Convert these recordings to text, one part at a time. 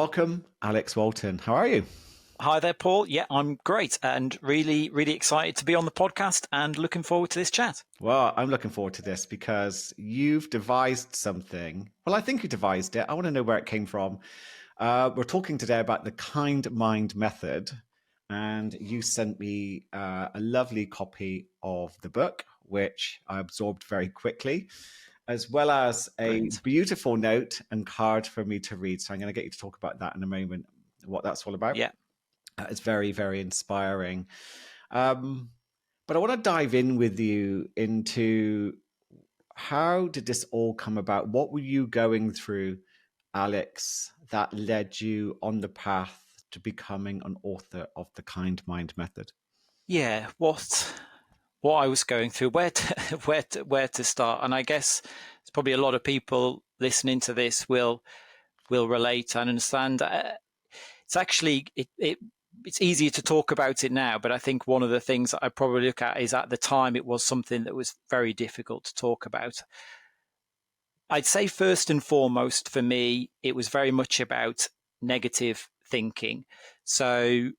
welcome, Alex Walton. How are you? Hi there, Paul. Yeah, I'm great and really, really excited to be on the podcast and looking forward to this chat. Well, I'm looking forward to this because you've devised something. Well, I think you devised it. I want to know where it came from. We're talking today about the kind mind method, and you sent me a lovely copy of the book, which I absorbed very quickly, as well as a Great. beautiful note and card for me to read. So I'm going to get you to talk about that in a moment, what that's all about. Yeah. It's very, very inspiring. Um, but I want to dive in with you into how did this all come about? What were you going through, Alex, that led you on the path to becoming an author of the Kind Mind Method? Yeah. What I was going through, where to start, and I guess it's probably a lot of people listening to this will relate and understand. It's actually it's easier to talk about it now, but I think one of the things that I probably look at is at the time it was something that was very difficult to talk about. I'd say first and foremost for me, it was very much about negative thinking. So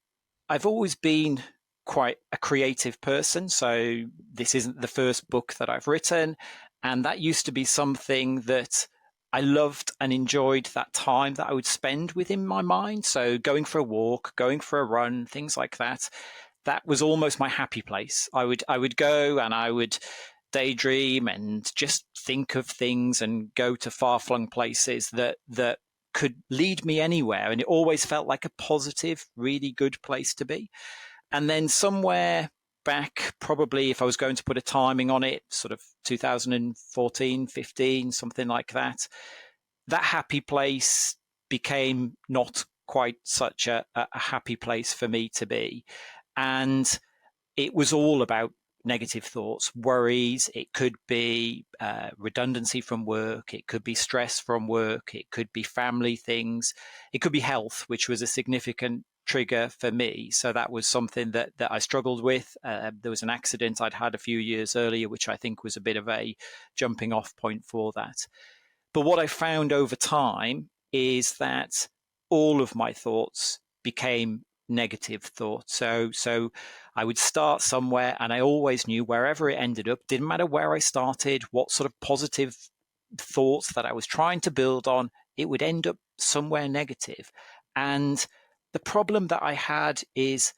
I've always been quite a creative person. So this isn't the first book that I've written. And that used to be something that I loved and enjoyed, that time that I would spend within my mind. So going for a walk, going for a run, things like that. That was almost my happy place. I would go and I would daydream and just think of things and go to far flung places that could lead me anywhere. And it always felt like a positive, really good place to be. And then somewhere back, probably if I was going to put a timing on it, sort of 2014, 15, something like that, that happy place became not quite such a happy place for me to be. And it was all about negative thoughts, worries. It could be redundancy from work. It could be stress from work. It could be family things. It could be health, which was a significant trigger for me. So that was something that I struggled with. There was an accident I'd had a few years earlier, which I think was a bit of a jumping off point for that. But what I found over time is that all of my thoughts became negative thoughts. So I would start somewhere and I always knew wherever it ended up, didn't matter where I started, what sort of positive thoughts that I was trying to build on, it would end up somewhere negative. And the problem that I had is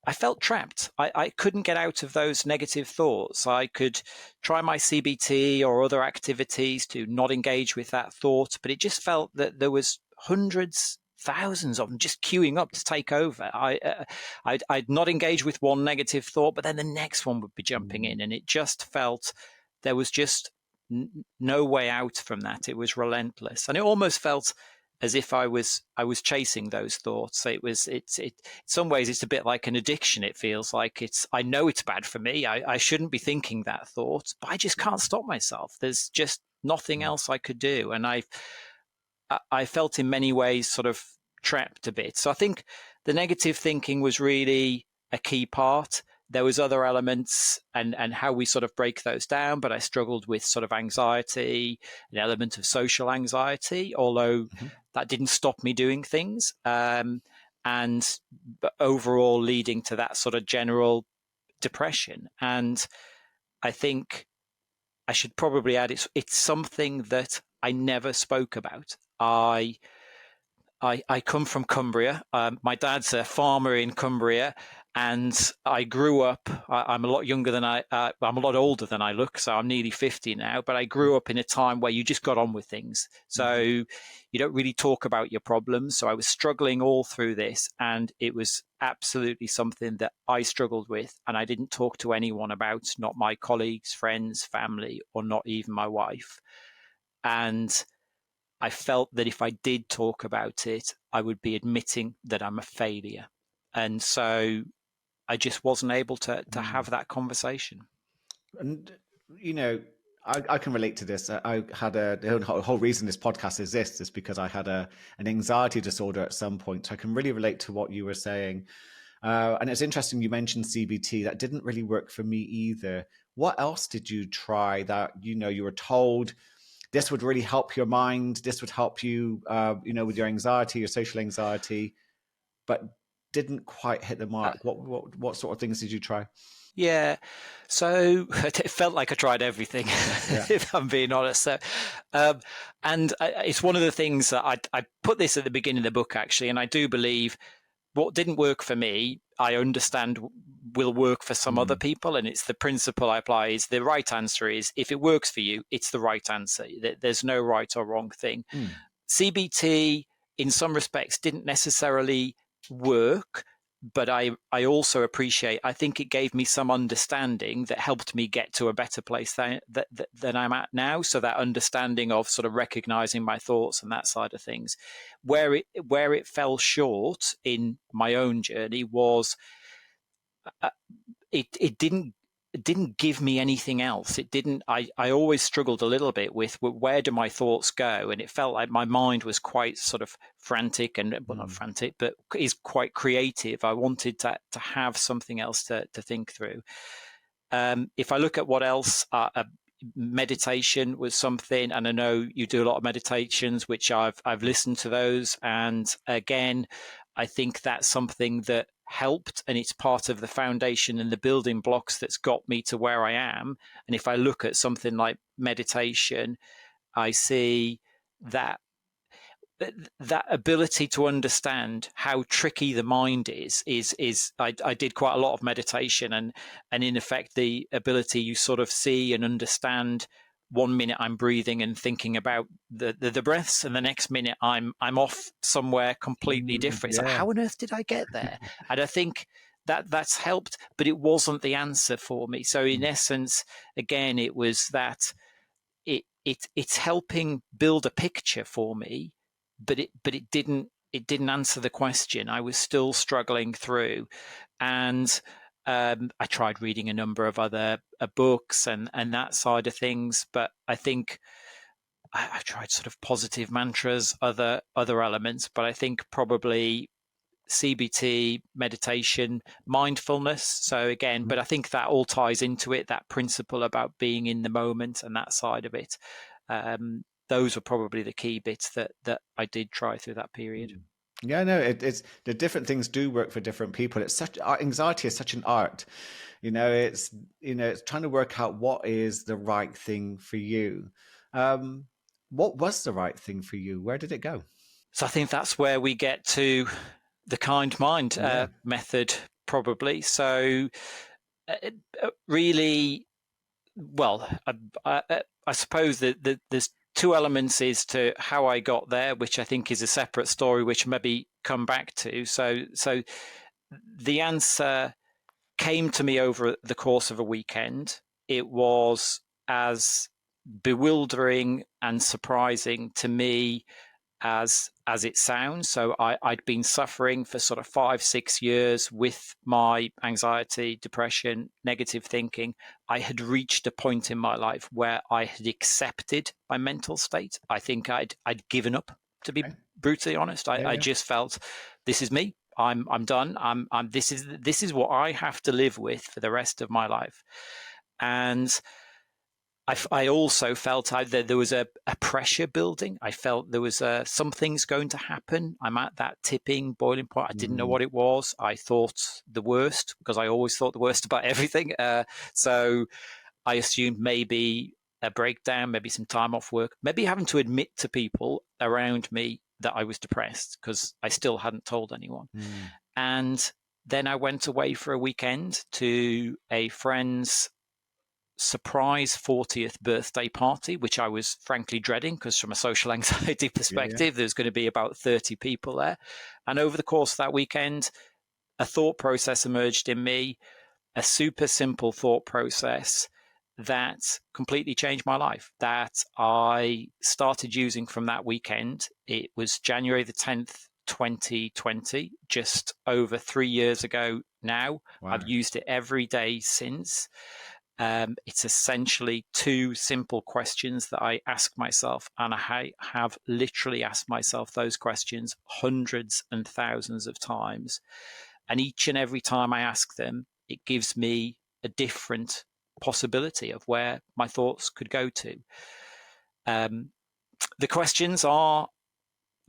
I felt trapped. I couldn't get out of those negative thoughts. I could try my CBT or other activities to not engage with that thought, but it just felt that there was hundreds, thousands of them just queuing up to take over. I'd not engage with one negative thought, but then the next one would be jumping in, and it just felt there was just no way out from that. It was relentless, and it almost felt as if I was chasing those thoughts. In some ways it's a bit like an addiction. It feels like I know it's bad for me. I shouldn't be thinking that thought, but I just can't stop myself. There's just nothing else I could do. And I felt in many ways sort of trapped a bit. So I think the negative thinking was really a key part. There was other elements and how we sort of break those down, but I struggled with sort of anxiety, an element of social anxiety, although that didn't stop me doing things. But overall leading to that sort of general depression. And I think I should probably add it's something that I never spoke about. I come from Cumbria. My dad's a farmer in Cumbria, and I grew up. I'm a lot younger than I'm a lot older than I look, so I'm nearly 50 now. But I grew up in a time where you just got on with things, so you don't really talk about your problems. So I was struggling all through this, and it was absolutely something that I struggled with, and I didn't talk to anyone about, not my colleagues, friends, family, or not even my wife. And I felt that if I did talk about it, I would be admitting that I'm a failure. And so I just wasn't able to have that conversation. And, you know, I can relate to this. I had the whole reason this podcast exists is because I had an anxiety disorder at some point. So I can really relate to what you were saying. And it's interesting you mentioned CBT. That didn't really work for me either. What else did you try that, you were told this would really help your mind. This would help you, with your anxiety, your social anxiety, but didn't quite hit the mark. What sort of things did you try? Yeah, so it felt like I tried everything, Yeah. if I'm being honest. So, um, and it's one of the things that I put this at the beginning of the book, actually, and I do believe what didn't work for me, I understand will work for some other Mm. people. And it's the principle I apply is the right answer is if it works for you, it's the right answer. There's no right or wrong thing. Mm. CBT, in some respects, didn't necessarily work, but I also appreciate, I think it gave me some understanding that helped me get to a better place than I'm at now. So that understanding of sort of recognizing my thoughts and that side of things. Where it fell short in my own journey was uh, it didn't give me anything else. It didn't. I always struggled a little bit with where do my thoughts go, and it felt like my mind was quite sort of frantic, and well, not Mm. frantic, but is quite creative. I wanted to have something else to think through. If I look at what else, meditation was something, and I know you do a lot of meditations, which I've listened to those, and again, I think that's something that helped, and it's part of the foundation and the building blocks that's got me to where I am. And if I look at something like meditation, I see that that ability to understand how tricky the mind is I did quite a lot of meditation, and in effect the ability you sort of see and understand. 1 minute I'm breathing and thinking about the breaths, and the next minute I'm off somewhere completely Mm. different. It's like, Yeah. how on earth did I get there? And I think that's helped, but it wasn't the answer for me. So in Mm. essence, again, it was that it's helping build a picture for me, but it didn't answer the question. I was still struggling through, and I tried reading a number of other books and that side of things, but I think I tried sort of positive mantras, other elements, but I think probably CBT, meditation, mindfulness. So again, Mm. but I think that all ties into it, that principle about being in the moment and that side of it. Those were probably the key bits that I did try through that period. Mm. Yeah, no, it's the different things do work for different people. It's such anxiety is such an art. It's trying to work out what is the right thing for you. Um, what was the right thing for you? Where did it go? So I think that's where we get to the kind mind Yeah. method, probably. So really, well, I suppose that there's two elements is to how I got there, which I think is a separate story, which maybe come back to. So the answer came to me over the course of a weekend. It was as bewildering and surprising to me as it sounds. So I'd been suffering for sort of 5-6 years with my anxiety, depression, negative thinking. I had reached a point in my life where I had accepted my mental state. I think I'd given up, to be Okay. brutally honest. Yeah, I yeah. just felt this is me. I'm done. I'm this is what I have to live with for the rest of my life. And I also felt that there was a pressure building. I felt there was something's going to happen. I'm at that tipping, boiling point. I didn't know Mm. what it was. I thought the worst because I always thought the worst about everything. So I assumed maybe a breakdown, maybe some time off work, maybe having to admit to people around me that I was depressed because I still hadn't told anyone. Mm. And then I went away for a weekend to a friend's surprise 40th birthday party, which I was frankly dreading because, from a social anxiety Yeah, yeah. perspective, there's going to be about 30 people there. And over the course of that weekend, a thought process emerged in me, a super simple thought process that completely changed my life, that I started using from that weekend. It was January the 10th, 2020, just over 3 years ago now. I've Wow. used it every day since. It's essentially two simple questions that I ask myself, and I have literally asked myself those questions hundreds and thousands of times. And each and every time I ask them, it gives me a different possibility of where my thoughts could go to. The questions are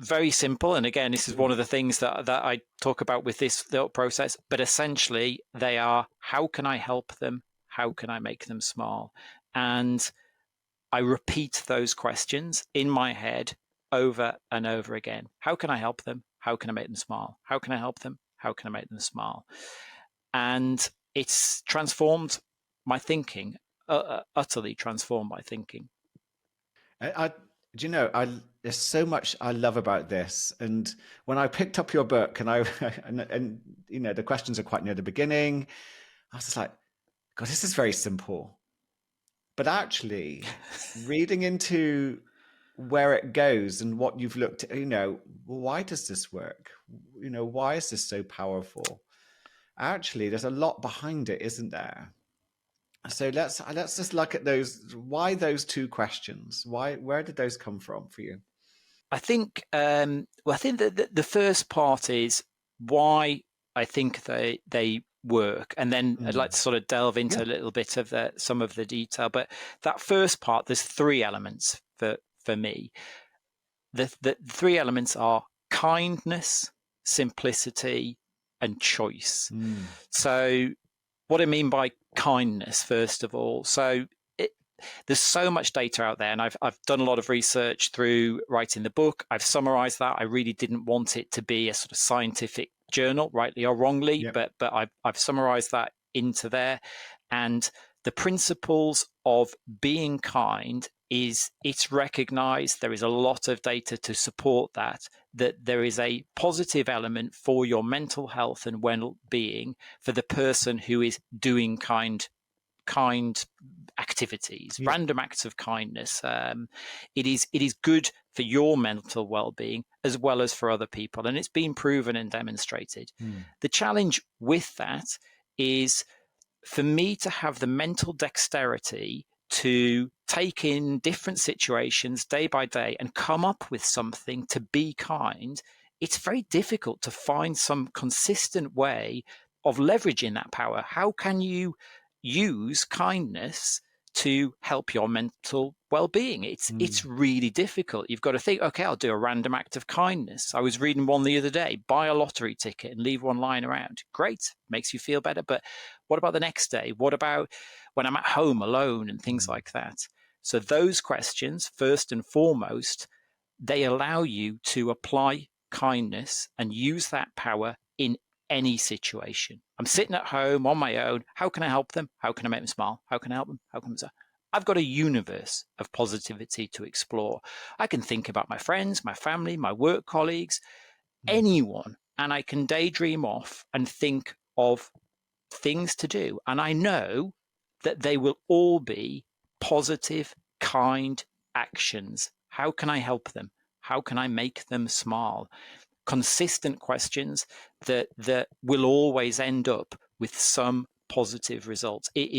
very simple. And again, this is one of the things that I talk about with this thought process. But essentially, they are, how can I help them? How can I make them small? And I repeat those questions in my head over and over again. How can I help them? How can I make them small? How can I help them? How can I make them small? And it's transformed my thinking, utterly transformed my thinking. Do you know, there's so much I love about this. And when I picked up your book, and I and you know the questions are quite near the beginning, I was just like, God, this is very simple. But actually, reading into where it goes and what you've looked at, you know, why does this work? You know, why is this so powerful? Actually, there's a lot behind it, isn't there? So let's just look at those. Why those two questions? Where did those come from for you? I think I think that the first part is why I think they work, and then I'd like to sort of delve into Yeah. a little bit of some of the detail. But that first part, there's three elements for me. The three elements are kindness, simplicity, and choice. So what I mean by kindness, first of all, so there's so much data out there, and I've done a lot of research through writing the book. I've summarized that. I really didn't want it to be a sort of scientific journal, rightly or wrongly, Yep. but I've summarized that into there. And the principles of being kind is, it's recognized, there is a lot of data to support that there is a positive element for your mental health and well-being for the person who is doing kind activities, Yep. random acts of kindness. It is good for your mental well-being as well as for other people, and it's been proven and demonstrated. The challenge with that is for me to have the mental dexterity to take in different situations day by day and come up with something to be kind. It's very difficult to find some consistent way of leveraging that power. How can you use kindness to help your mental well-being? It's really difficult. You've got to think, okay, I'll do a random act of kindness. I was reading one the other day: buy a lottery ticket and leave one lying around. Great, makes you feel better. But what about the next day? What about when I'm at home alone and things like that? So those questions, first and foremost, they allow you to apply kindness and use that power in any situation. I'm sitting at home on my own. How can I help them? How can I make them smile? How can I help them? How can I? I've got a universe of positivity to explore. I can think about my friends, my family, my work colleagues, anyone, and I can daydream off and think of things to do. And I know that they will all be positive, kind actions. How can I help them? How can I make them smile? Consistent questions that will always end up with some positive results. It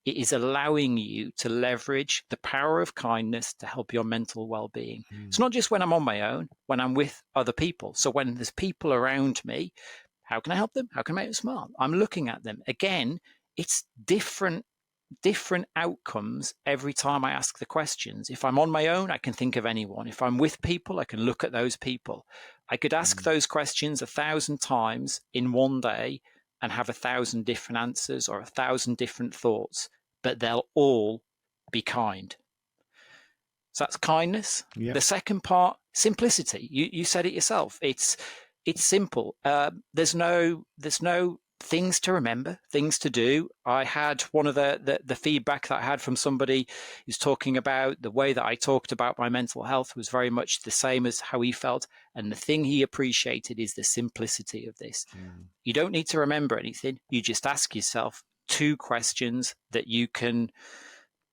is allowing you to leverage the power of kindness to help your mental well-being. It's not just when I'm on my own, when I'm with other people. So when there's people around me, how can I help them? How can I make them smile? I'm looking at them. Again, it's different outcomes every time I ask the questions. If I'm on my own, I can think of anyone. If I'm with people, I can look at those people. I could ask those questions 1,000 times in one day and have 1,000 different answers or 1,000 different thoughts, but they'll all be kind. So that's kindness. Yep. The second part, simplicity. You said it yourself. It's simple. There's no things to remember, things to do. I had one of the feedback that I had from somebody who's talking about the way that I talked about my mental health was very much the same as how he felt. And the thing he appreciated is the simplicity of this. You don't need to remember anything. You just ask yourself 2 questions that you can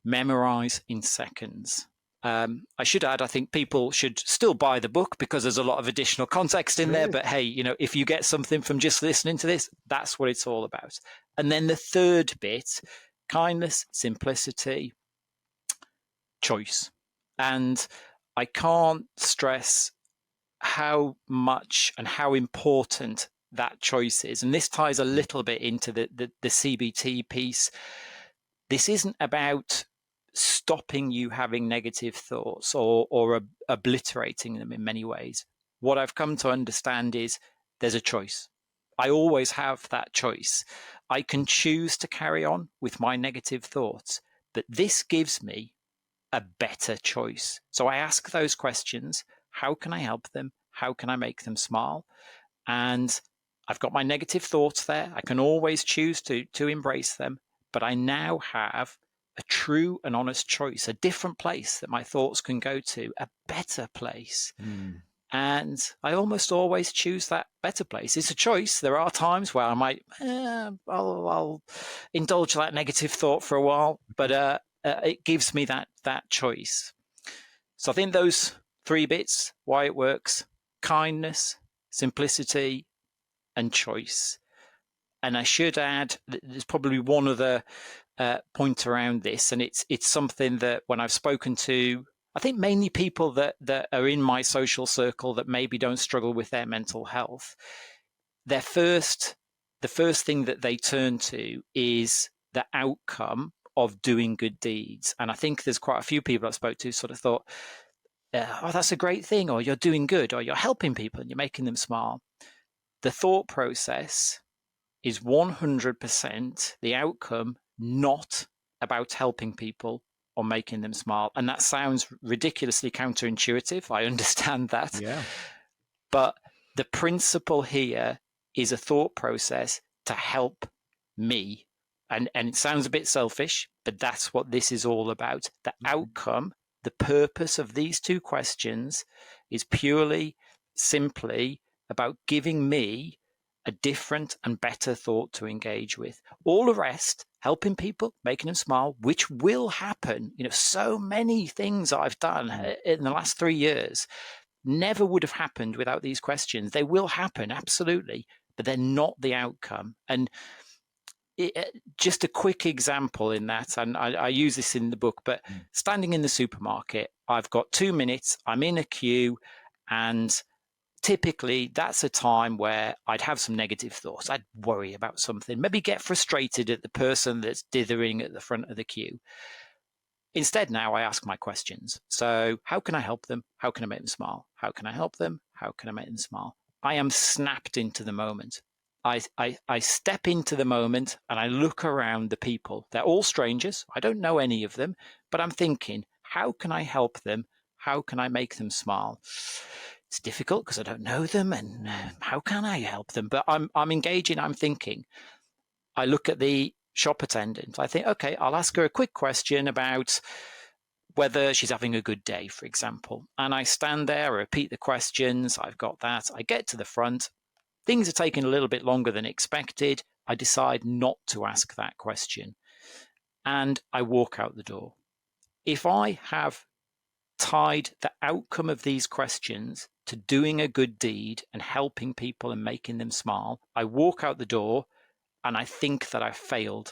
memorize in seconds. I should add, I think people should still buy the book because there's a lot of additional context in there. But hey, if you get something from just listening to this, that's what it's all about. And then the third bit, kindness, simplicity, choice. And I can't stress how much and how important that choice is. And this ties a little bit into the CBT piece. This isn't about stopping you having negative thoughts or obliterating them in many ways. What I've come to understand is there's a choice. I always have that choice. I can choose to carry on with my negative thoughts, but this gives me a better choice. So I ask those questions. How can I help them? How can I make them smile? And I've got my negative thoughts there. I can always choose to embrace them, but I now have a true and honest choice, a different place that my thoughts can go to, a better place. And I almost always choose that better place. It's a choice. There are times where I might, I'll indulge that negative thought for a while, but it gives me that choice. So I think those 3 bits, why it works: kindness, simplicity, and choice. And I should add, there's probably one other point around this, and it's something that when I've spoken to, I think mainly people that are in my social circle that maybe don't struggle with their mental health, the first thing that they turn to is the outcome of doing good deeds. And I think there's quite a few people I spoke to sort of thought, oh, that's a great thing, or you're doing good, or you're helping people and you're making them smile. The thought process is 100% the outcome, not about helping people or making them smile. And that sounds ridiculously counterintuitive. I understand that. Yeah. But the principle here is a thought process to help me. And it sounds a bit selfish, but that's what this is all about. The outcome, the purpose of these 2 questions is purely, simply about giving me a different and better thought to engage with. All the rest, helping people, making them smile, which will happen. So many things I've done in the last 3 years never would have happened without these questions. They will happen, absolutely, but they're not the outcome. And just a quick example in that, and I use this in the book, but standing in the supermarket, I've got 2 minutes, I'm in a queue, and typically that's a time where I'd have some negative thoughts. I'd worry about something, maybe get frustrated at the person that's dithering at the front of the queue. Instead, now I ask my questions. So how can I help them? How can I make them smile? How can I help them? How can I make them smile? I am snapped into the moment. I step into the moment and I look around the people. They're all strangers. I don't know any of them, but I'm thinking, how can I help them? How can I make them smile? It's difficult because I don't know them, and how can I help them? But I'm engaging, I'm thinking. I look at the shop attendant. I think, okay, I'll ask her a quick question about whether she's having a good day, for example. And I stand there, I repeat the questions. I've got that. I get to the front. Things are taking a little bit longer than expected. I decide not to ask that question. And I walk out the door. If I have tied the outcome of these questions to doing a good deed and helping people and making them smile, I walk out the door and I think that I've failed.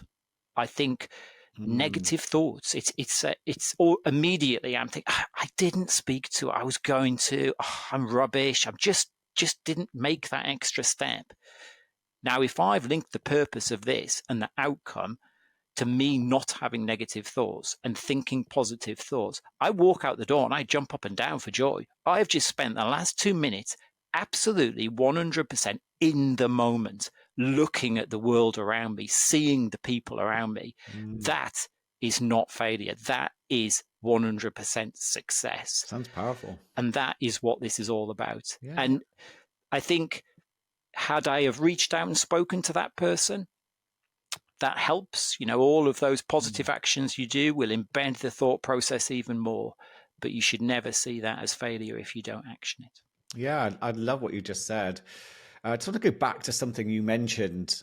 I think negative thoughts. It's all immediately I'm thinking, I didn't speak to, I was going to, I'm rubbish. I'm just didn't make that extra step. Now, if I've linked the purpose of this and the outcome to me not having negative thoughts and thinking positive thoughts, I walk out the door and I jump up and down for joy. I've just spent the last 2 minutes absolutely 100% in the moment, looking at the world around me, seeing the people around me. That is not failure. That is 100% success. Sounds powerful. And that is what this is all about. Yeah. And I think, had I have reached out and spoken to that person, that helps. All of those positive actions you do will embed the thought process even more. But you should never see that as failure if you don't action it. Yeah, I love what you just said. I just want to go back to something you mentioned.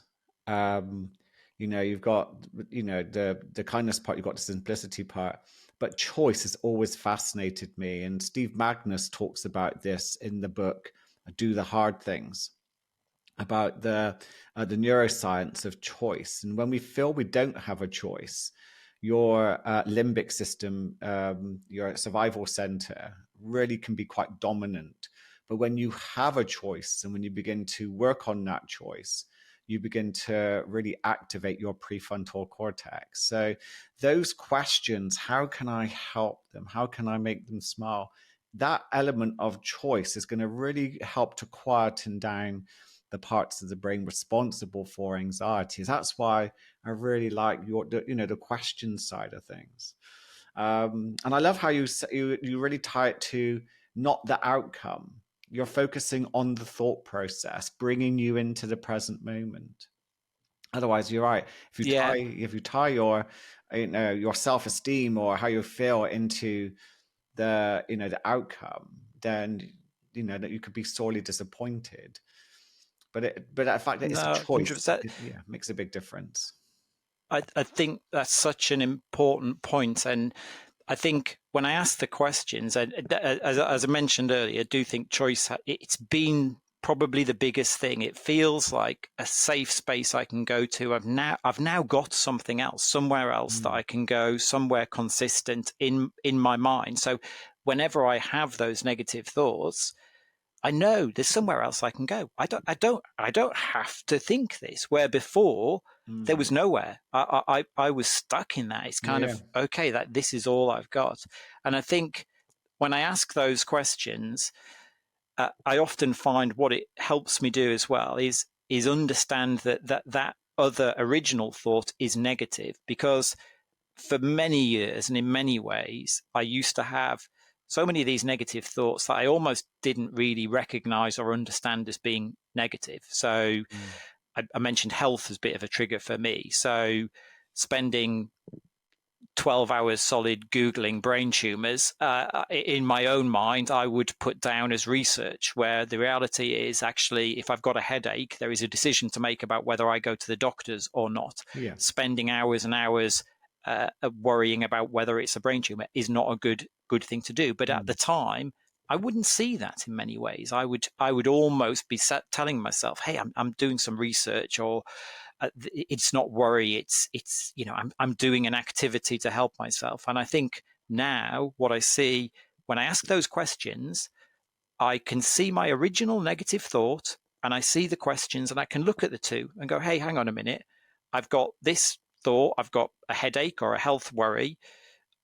You've got, the kindness part, you've got the simplicity part, but choice has always fascinated me. And Steve Magnus talks about this in the book, Do the Hard Things, about the neuroscience of choice. And when we feel we don't have a choice, your limbic system, your survival center really can be quite dominant. But when you have a choice and when you begin to work on that choice, you begin to really activate your prefrontal cortex. So those questions, how can I help them? How can I make them smile? That element of choice is going to really help to quieten down the parts of the brain responsible for anxieties. That's why I really like the question side of things. And I love how you really tie it to not the outcome. You're focusing on the thought process, bringing you into the present moment. Otherwise, you're right. Yeah. If you tie your self esteem or how you feel into the outcome, then that you could be sorely disappointed. But the fact that it's a No, choice, 100%. yeah, makes a big difference. I think that's such an important point. And I think when I ask the questions, as I mentioned earlier, I do think choice, it's been probably the biggest thing. It feels like a safe space I can go to. I've now got something else, somewhere else that I can go, somewhere consistent in my mind. So whenever I have those negative thoughts, I know there's somewhere else I can go. I don't have to think this. Where before there Mm. was nowhere. I was stuck in that. It's kind Yeah. of okay that this is all I've got. And I think when I ask those questions, I often find what it helps me do as well is understand that other original thought is negative, because for many years and in many ways, I used to have so many of these negative thoughts that I almost didn't really recognize or understand as being negative. So Mm. I mentioned health as a bit of a trigger for me. So spending 12 hours solid Googling brain tumors, in my own mind, I would put down as research, where the reality is actually, if I've got a headache, there is a decision to make about whether I go to the doctors or not. Yeah. Spending hours and hours worrying about whether it's a brain tumor is not a good thing to do. But at the Mm. time, I wouldn't see that in many ways. I would almost be telling myself, "Hey, I'm doing some research," or it's not worry. It's I'm doing an activity to help myself. And I think now what I see when I ask those questions, I can see my original negative thought and I see the questions and I can look at the two and go, hey, hang on a minute. I've got this thought. I've got a headache or a health worry.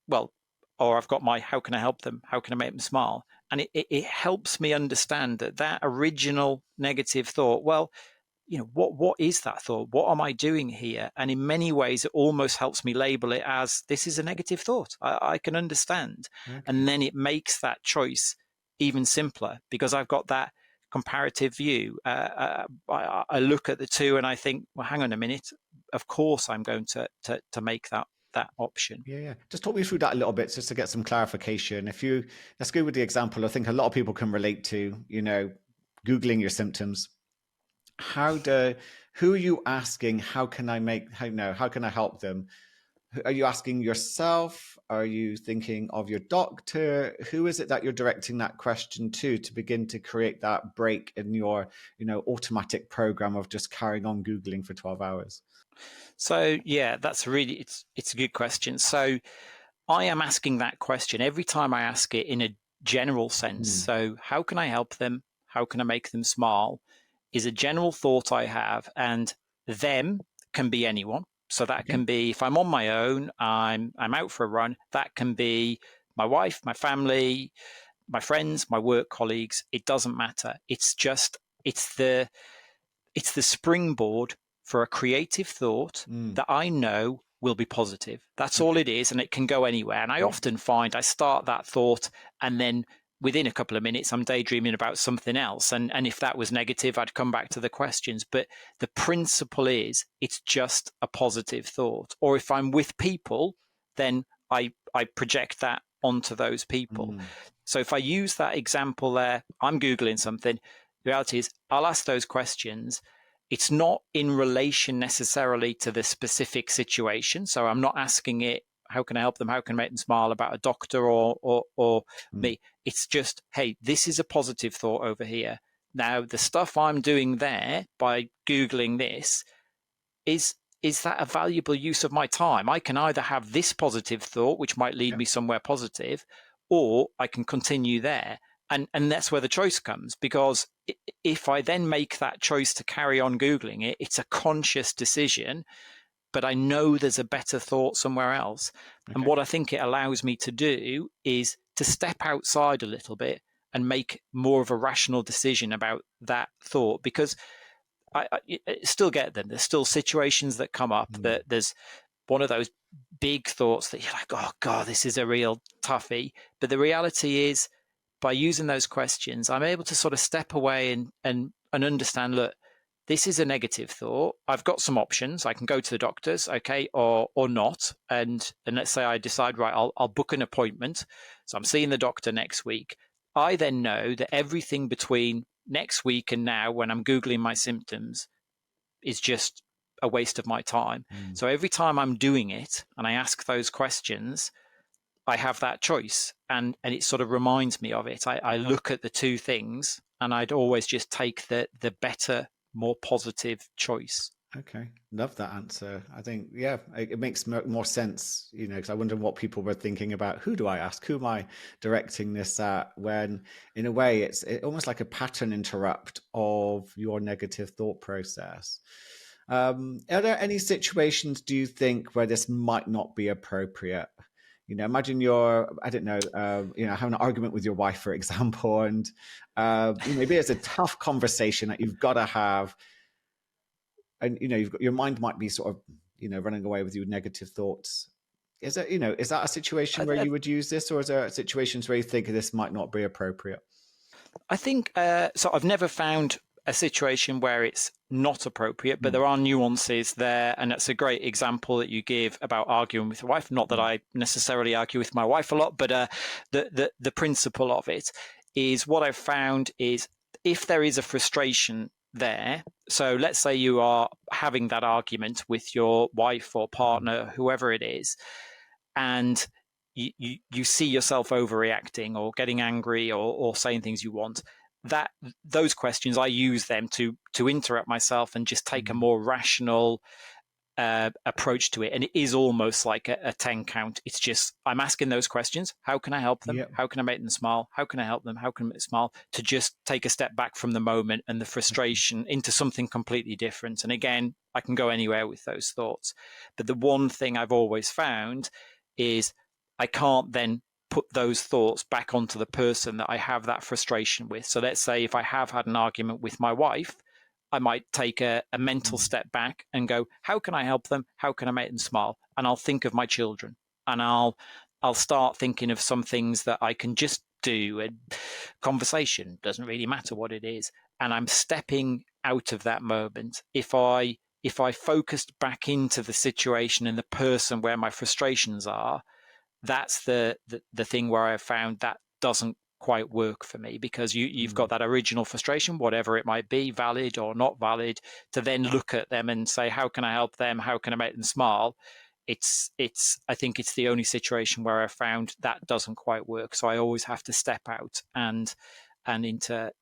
Well, or I've got my, how can I help them? How can I make them smile? And it helps me understand that original negative thought, well, what is that thought? What am I doing here? And in many ways, it almost helps me label it as this is a negative thought. I can understand. Okay. And then it makes that choice even simpler because I've got that comparative view. I look at the two and I think, well, hang on a minute. Of course, I'm going to make that option. Yeah, yeah. Just talk me through that a little bit just to get some clarification. Let's go with the example I think a lot of people can relate to, Googling your symptoms. Who are you asking? How can I help them? Are you asking yourself? Are you thinking of your doctor? Who is it that you're directing that question to begin to create that break in your, automatic program of just carrying on Googling for 12 hours? So yeah, it's a good question. So I am asking that question every time I ask it in a general sense. Mm. So how can I help them? How can I make them smile? Is a general thought I have, and them can be anyone. So that Okay. can be if I'm on my own, I'm out for a run. That can be my wife, my family, my friends, my work colleagues. It doesn't matter. It's the it's the springboard for a creative thought Mm. that I know will be positive. That's all Okay. it is, and it can go anywhere. And I Yeah. often find I start that thought, and then within a couple of minutes, I'm daydreaming about something else. And if that was negative, I'd come back to the questions. But the principle is it's just a positive thought. Or if I'm with people, then I project that onto those people. Mm. So if I use that example there, I'm Googling something. The reality is I'll ask those questions. It's not in relation necessarily to the specific situation. So I'm not asking it, how can I help them? How can I make them smile about a doctor or Mm. me? It's just, hey, this is a positive thought over here. Now, the stuff I'm doing there by Googling this is is that a valuable use of my time? I can either have this positive thought, which might lead Yeah. me somewhere positive, or I can continue there. And that's where the choice comes, because if I then make that choice to carry on Googling it, it's a conscious decision, but I know there's a better thought somewhere else. Okay. And what I think it allows me to do is to step outside a little bit and make more of a rational decision about that thought, because I still get them. There's still situations that come up that there's one of those big thoughts that you're like, oh God, this is a real toughie. But the reality is, by using those questions, I'm able to sort of step away and understand, look, this is a negative thought. I've got some options. I can go to the doctors, okay, or not. And let's say I decide, right, I'll book an appointment. So I'm seeing the doctor next week. I then know that everything between next week and now, when I'm Googling my symptoms, is just a waste of my time. So every time I'm doing it and I ask those questions, I have that choice, and it sort of reminds me of it. I look at the two things, and I'd always just take the better, more positive choice. Okay, love that answer. I think, yeah, it makes more sense, because I wonder what people were thinking about. Who do I ask? Who am I directing this at? When, in a way, it's almost like a pattern interrupt of your negative thought process. Are there any situations, do you think, where this might not be appropriate? Imagine you're, I don't know, having an argument with your wife, for example, and maybe it's a tough conversation that you've got to have, and your mind might be sort of running away with your negative thoughts. Is that a situation where you would use this, or is there situations where you think this might not be appropriate? I think so. I've never found a situation where it's not appropriate, but there are nuances there, and that's a great example that you give about arguing with your wife. Not that I necessarily argue with my wife a lot, but the principle of it is, what I've found is, if there is a frustration there, so let's say you are having that argument with your wife or partner, whoever it is, and you see yourself overreacting or getting angry or saying things you want, that those questions, I use them to interrupt myself and just take a more rational approach to it. And it is almost like a 10 count. It's just, I'm asking those questions. How can I help them? Yep. How can I make them smile? How can I help them? How can I make them smile? To just take a step back from the moment and the frustration into something completely different. And again, I can go anywhere with those thoughts. But the one thing I've always found is, I can't then put those thoughts back onto the person that I have that frustration with. So let's say if I have had an argument with my wife, I might take a mental step back and go, how can I help them? How can I make them smile? And I'll think of my children, and I'll start thinking of some things that I can just do. And conversation doesn't really matter what it is. And I'm stepping out of that moment. If I focused back into the situation and the person where my frustrations are, that's the thing where I've found that doesn't quite work for me, because you've got that original frustration, whatever it might be, valid or not valid, to then look at them and say, how can I help them? How can I make them smile? I think it's the only situation where I found that doesn't quite work. So I always have to step out and into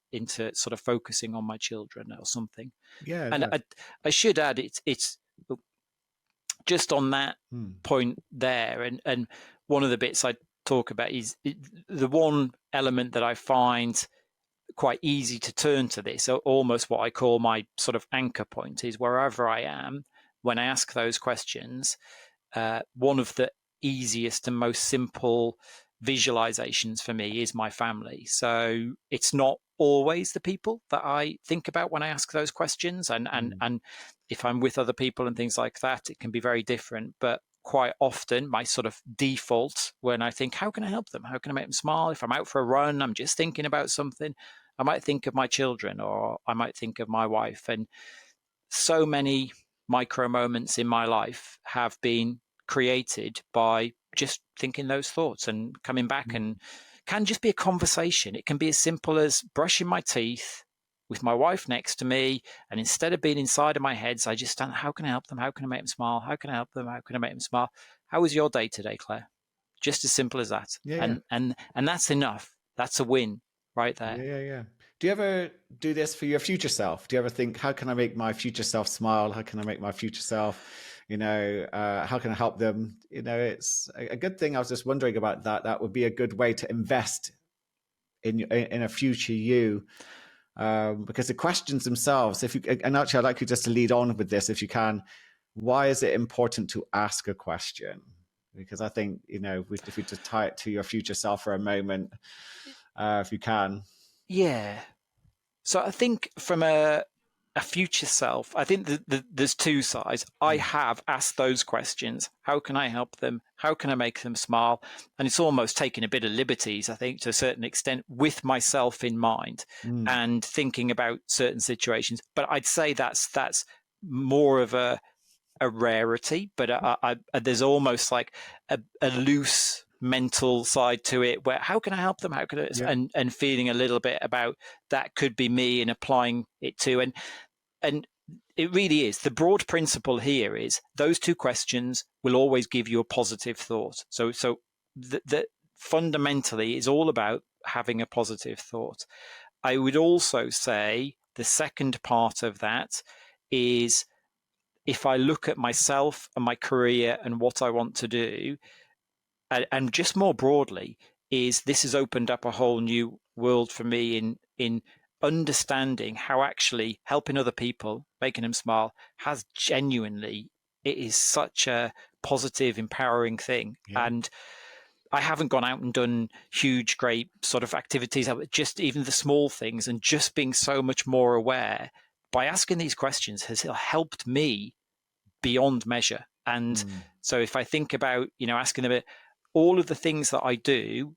sort of focusing on my children or something. Yeah. And No. I should add, it's just on that point there, and one of the bits I talk about is the one element that I find quite easy to turn to this, so almost what I call my sort of anchor point, is wherever I am, when I ask those questions, one of the easiest and most simple visualizations for me is my family. So it's not always the people that I think about when I ask those questions, and if I'm with other people and things like that, it can be very different. But quite often, my sort of default when I think, how can I help them? How can I make them smile? If I'm out for a run, I'm just thinking about something, I might think of my children, or I might think of my wife. And so many micro moments in my life have been created by just thinking those thoughts and coming back, and can just be a conversation. It can be as simple as brushing my teeth with my wife next to me, and instead of being inside of my heads, I just stand, how can I help them? How can I make them smile? How can I help them? How can I make them smile? How was your day today, Claire? Just as simple as that. Yeah. And that's enough. That's a win right there. Yeah. Do you ever do this for your future self? Do you ever think, how can I make my future self smile? How can I make my future self, how can I help them? It's a good thing. I was just wondering about that. That would be a good way to invest in a future you. because the questions themselves, if you, and actually I'd like you just to lead on with this if you can, why is it important to ask a question? Because I think, if we just tie it to your future self for a moment, if you can. Yeah. So I think from a future self, I think there's two sides. I have asked those questions. How can I help them? How can I make them smile? And it's almost taking a bit of liberties, I think, to a certain extent, with myself in mind Mm. and thinking about certain situations. But I'd say that's more of a rarity. But there's almost like a loose mental side to it where how can I help them, how can I, Yeah. and feeling a little bit about that could be me and applying it to, and it really is the broad principle here is those two questions will always give you a positive thought. So the fundamentally is all about having a positive thought. I would also say the second part of that is if I look at myself and my career and what I want to do, and just more broadly, is this has opened up a whole new world for me in understanding how actually helping other people, making them smile, has genuinely, it is such a positive, empowering thing. Yeah. And I haven't gone out and done huge, great sort of activities, just even the small things, and just being so much more aware by asking these questions has helped me beyond measure. And Mm. so if I think about, asking them all of the things that I do,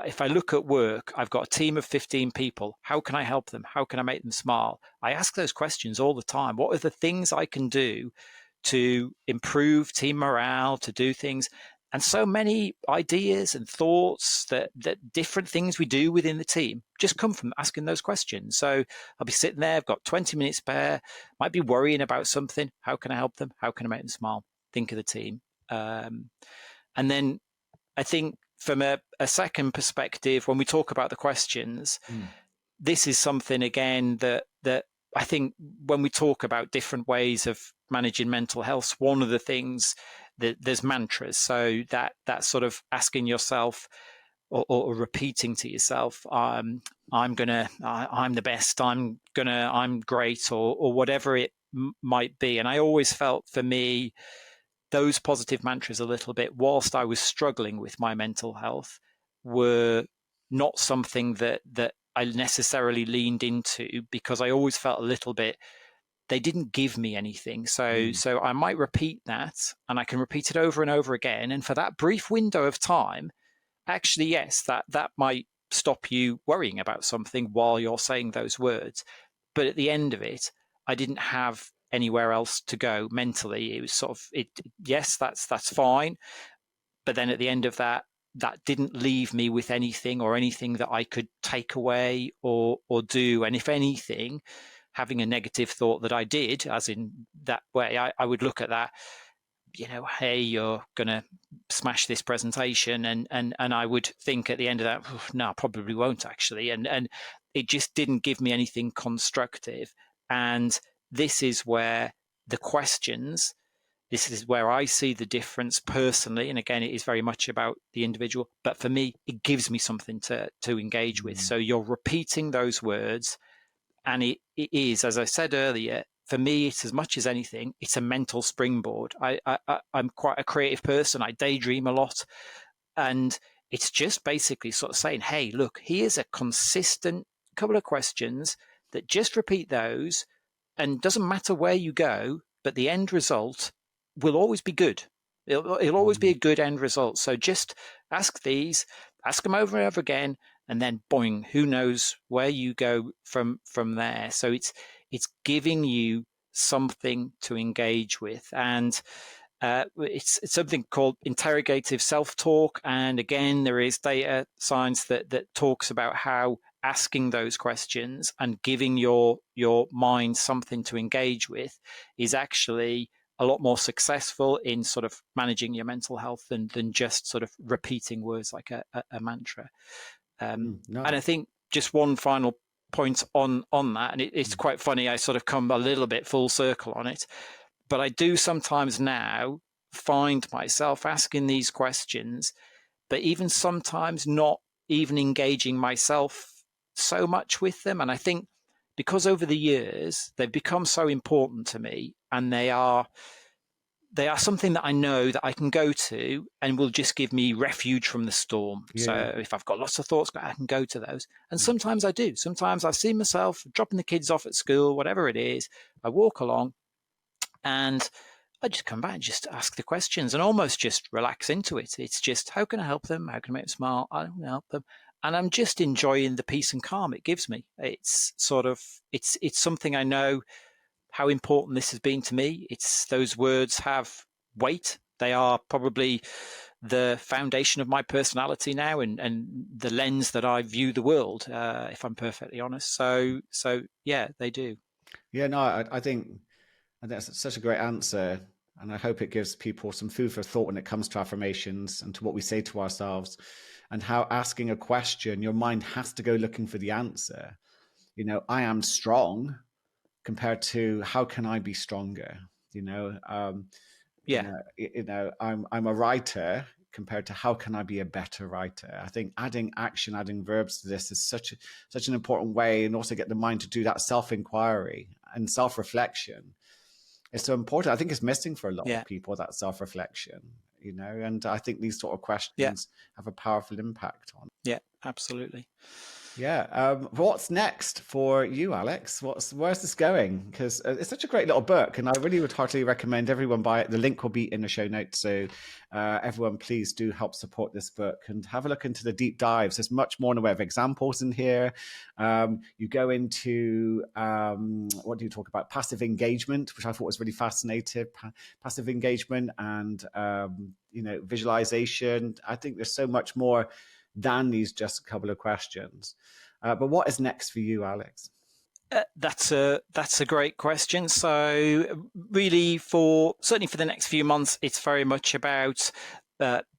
if I look at work, I've got a team of 15 people. How can I help them? How can I make them smile? I ask those questions all the time. What are the things I can do to improve team morale, to do things? And so many ideas and thoughts that different things we do within the team just come from asking those questions. So I'll be sitting there, I've got 20 minutes spare, might be worrying about something. How can I help them? How can I make them smile? Think of the team. And then I think from a second perspective, when we talk about the questions, Mm. this is something again that I think when we talk about different ways of managing mental health, one of the things that there's mantras. So that sort of asking yourself or repeating to yourself, I'm the best, I'm great, or whatever it might be. And I always felt for me, those positive mantras a little bit, whilst I was struggling with my mental health, were not something that I necessarily leaned into because I always felt a little bit they didn't give me anything. So Mm. I might repeat that and I can repeat it over and over again. And for that brief window of time, actually, yes, that might stop you worrying about something while you're saying those words. But at the end of it, I didn't have anywhere else to go mentally. It was sort of yes, that's fine. But then at the end of that, that didn't leave me with anything or anything that I could take away or do. And if anything, having a negative thought that I did, as in that way, I would look at that, hey, you're going to smash this presentation. And I would think at the end of that, no, I probably won't actually. And it just didn't give me anything constructive. And this is where the questions, this is where I see the difference personally. And again, it is very much about the individual. But for me, it gives me something to engage with. Mm. So you're repeating those words. And it is, as I said earlier, for me, it's as much as anything, it's a mental springboard. I'm quite a creative person. I daydream a lot. And it's just basically sort of saying, hey, look, here's a consistent couple of questions that just repeat those. And doesn't matter where you go, but the end result will always be good. It'll always be Mm. a good end result. So just ask these, ask them over and over again, and then boing, who knows where you go from there. So it's giving you something to engage with, and it's something called interrogative self-talk. And again, there is data science that talks about how asking those questions and giving your mind something to engage with is actually a lot more successful in sort of managing your mental health than just sort of repeating words like a mantra. Mm. And No. I think just one final point on that, and it's Mm. quite funny, I sort of come a little bit full circle on it, but I do sometimes now find myself asking these questions, but even sometimes not even engaging myself so much with them. And I think because over the years they've become so important to me, and they are something that I know that I can go to and will just give me refuge from the storm. So Yeah. if I've got lots of thoughts, I can go to those. And sometimes I do. Sometimes I see myself dropping the kids off at school, whatever it is. I walk along and I just come back and just ask the questions and almost just relax into it. It's just, how can I help them? How can I make them smile? I want to help them. And I'm just enjoying the peace and calm it gives me. It's something I know how important this has been to me. Those words have weight. They are probably the foundation of my personality now, and the lens that I view the world, if I'm perfectly honest. So yeah, they do. Yeah, no, I think that's such a great answer. And I hope it gives people some food for thought when it comes to affirmations and to what we say to ourselves, and how asking a question, your mind has to go looking for the answer. I am strong compared to how can I be stronger? You know, um, Yeah, I'm a writer compared to how can I be a better writer. I think adding action, adding verbs to this is such an important way, and also get the mind to do that self inquiry and self reflection. It's so important. I think it's missing for a lot of yeah, people, that self reflection. And I think these sort of yeah, questions have a powerful impact on. yeah, absolutely. Yeah. What's next for you, Alex? Where's this going? Because it's such a great little book, and I really would heartily recommend everyone buy it. The link will be in the show notes, so everyone, please do help support this book and have a look into the deep dives. There's much more in the way of examples in here. You go into what do you talk about? Passive engagement, which I thought was really fascinating. Passive engagement and visualization. I think there's so much more than these just a couple of questions. But what is next for you, Alex? That's a great question. So really, certainly for the next few months, it's very much about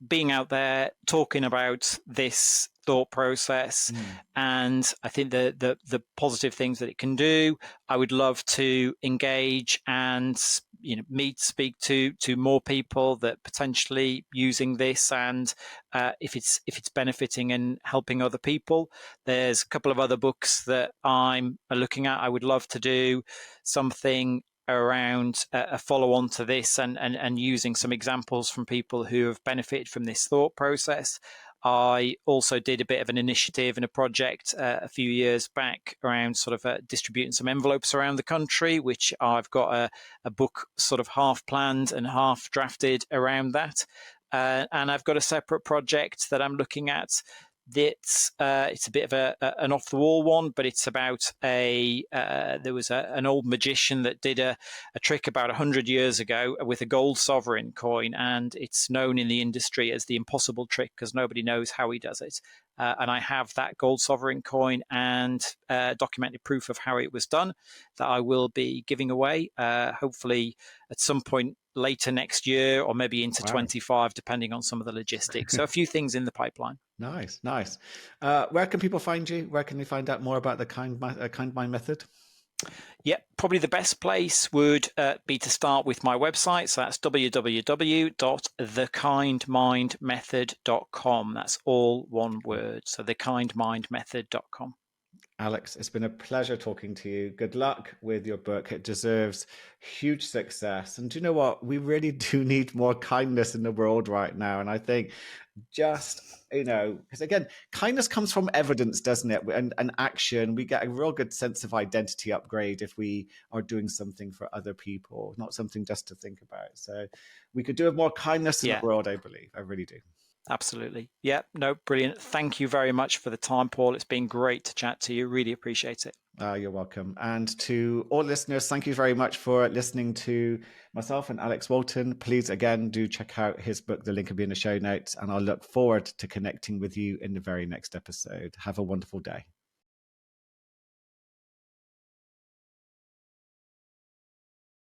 being out there talking about this thought process, and I think the positive things that it can do. I would love to engage and speak to more people that potentially using this, and if it's benefiting and helping other people. There's a couple of other books that I'm looking at. I would love to do something around a follow on to this, and using some examples from people who have benefited from this thought process. I also did a bit of an initiative and a project a few years back around sort of distributing some envelopes around the country, which I've got a book sort of half planned and half drafted around that. And I've got a separate project that I'm looking at. It's a bit of an off the wall one, but it's about there was an old magician that did a trick about 100 years ago with a gold sovereign coin, and it's known in the industry as the impossible trick because nobody knows how he does it. And I have that gold sovereign coin and documented proof of how it was done that I will be giving away, hopefully at some point later next year, or maybe into Wow. 25, depending on some of the logistics. So a few things in the pipeline. Nice. Where can people find you? Where can they find out more about the kind mind method? Yeah, probably the best place would be to start with my website. So that's www.thekindmindmethod.com. That's all one word. So thekindmindmethod.com. Alex, it's been a pleasure talking to you. Good luck with your book. It deserves huge success. And do you know what? We really do need more kindness in the world right now. And I think because again, kindness comes from evidence, doesn't it? And action. We get a real good sense of identity upgrade if we are doing something for other people, not something just to think about. So we could do with more kindness in the world, I believe. I really do. Absolutely. Yeah, no, brilliant. Thank you very much for the time, Paul. It's been great to chat to you. Really appreciate it. You're welcome. And to all listeners, thank you very much for listening to myself and Alex Walton. Please, again, do check out his book. The link will be in the show notes. And I'll look forward to connecting with you in the very next episode. Have a wonderful day.